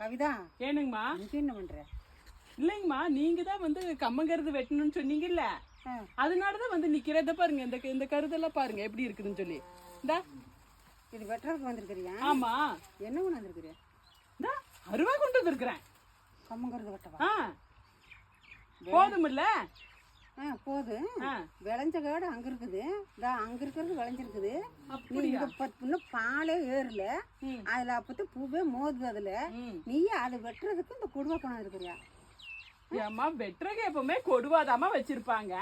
கவிதா ஏனுங்கம்மா? இங்க என்ன பண்ற? இல்லைங்கம்மா, நீங்க தான் வந்து கம்மங்கருது வெட்டணும்னு சொன்னீங்கல்ல, அதனாலதான் வந்து நிக்கிறத பாருங்க. இந்த கருதெல்லாம் பாருங்க எப்படி இருக்குதுன்னு சொல்லி. இந்தா இது வெட்டுறதுக்கு வந்திருக்கிறியா? ஆமா. என்ன கொண்டு வந்திருக்கிறியா? இந்தா அருவா கொண்டு வந்திருக்கிறேன். கம்மங்கருது வெட்டவா? போதுமில்ல? போது. விளைஞ்ச காடு அங்க இருக்குது, அங்க இருக்கிறது விளைஞ்சிருக்குது. இன்னும் பாலே ஏறல, அதுல அப்பத்து பூவே மோதுது. அதுல நீ அதை வெட்டுறதுக்கு இந்த கொடுவா கொண்டு இருக்கிறியா? ஏம்மா, வெட்டுறக்கு எப்பவுமே கொடுவாதாமா வச்சிருப்பாங்க,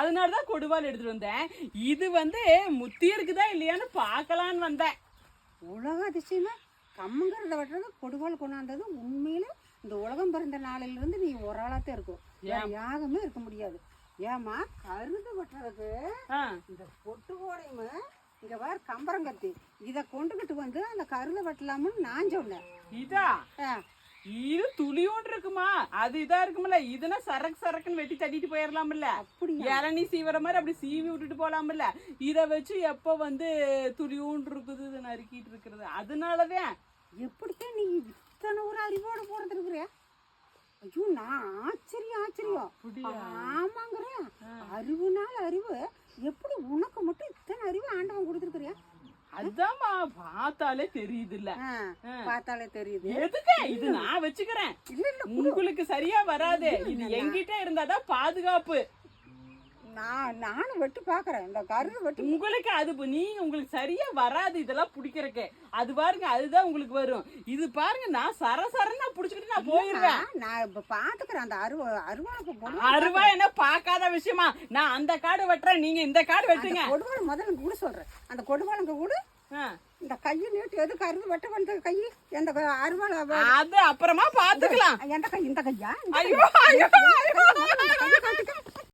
அதனாலதான் கொடுவால் எடுத்துட்டு வந்தேன். இது வந்து முத்தி இருக்குதா இல்லையான்னு பாக்கலான்னு வந்தேன். உலக அதிசயமா கம்மங்கருதை வெட்டுறது கொடுவால் கொண்டாந்தது உண்மையில இந்த உலகம் பிறந்த நாளில இருந்து நீ ஒரு ஆளாத்தான் இருக்கும், யாகமே இருக்க முடியாது. ஏமா கருது வெட்டுறதுக்கு இந்த பொட்டு கோடையுமே இங்க வேற கம்பரங்கத்தி இத கொண்டுகிட்டு வந்து அந்த கருதை வெட்டலாம்னு நான் சொன்னேன். இதா இது துளியோண்டு இருக்குமா? அது இதா இருக்கும்ல, இதுனா சரக்கு சரக்குன்னு வெட்டி தட்டிட்டு போயிடலாம்ல. அப்படி இளநீ சீவர மாதிரி அப்படி சீவி விட்டுட்டு போலாம்ல. இத வச்சு எப்ப வந்து துளியோண்டு இருக்குது நறுக்கிட்டு இருக்கிறது. அதனாலதான் எப்படித்தான் நீ இத்தனை ஒரு அறிவோட போறது இருக்கிற? ஐயோ, நான் ஆச்சரியம். ஆமாங்கிறேன், அறிவுனால அறிவு. எப்படி உனக்கு மட்டும் இத்தனை அறிவு ஆண்டவன் கொடுத்துருக்கிறியா? அதுதான்மா, பார்த்தாலே தெரியுது இல்ல? பார்த்தாலே தெரியுது. எதுக்கு இது நான் வச்சுக்கிறேன், உங்களுக்கு சரியா வராது. இது என்கிட்ட இருந்தாதான் பாதுகாப்பு. நானும் வெட்டு பாக்குறேன், இந்த கருது வெட்டு. உங்களுக்கு அது உங்களுக்கு சரியா வராது இதெல்லாம் பிடிக்கிறக்கு. அது பாருங்க, அதுதான் உங்களுக்கு வரும். இது பாருங்க, நான் சரசரன்னு புடிச்சுக்கிட்டு நான் போயிருவேன். நான் இப்ப பாத்துக்கிறேன் அந்த அருவா என்ன பார்க்காத விஷயமா? நான் அந்த காடு வெட்டுறேன், நீங்க இந்த காடு வெட்டுங்க. கொடுவாள் முதல்ல கூட சொல்றேன், அந்த கொடுவாளுங்க கூட இந்த கையை நீட்டு எது கருது வெட்ட வந்த கை எந்த அருவாள் அது அப்புறமா பாத்துக்கலாம். எந்த கை? இந்த கையா? ஐயோ ஐயோ ஐயோ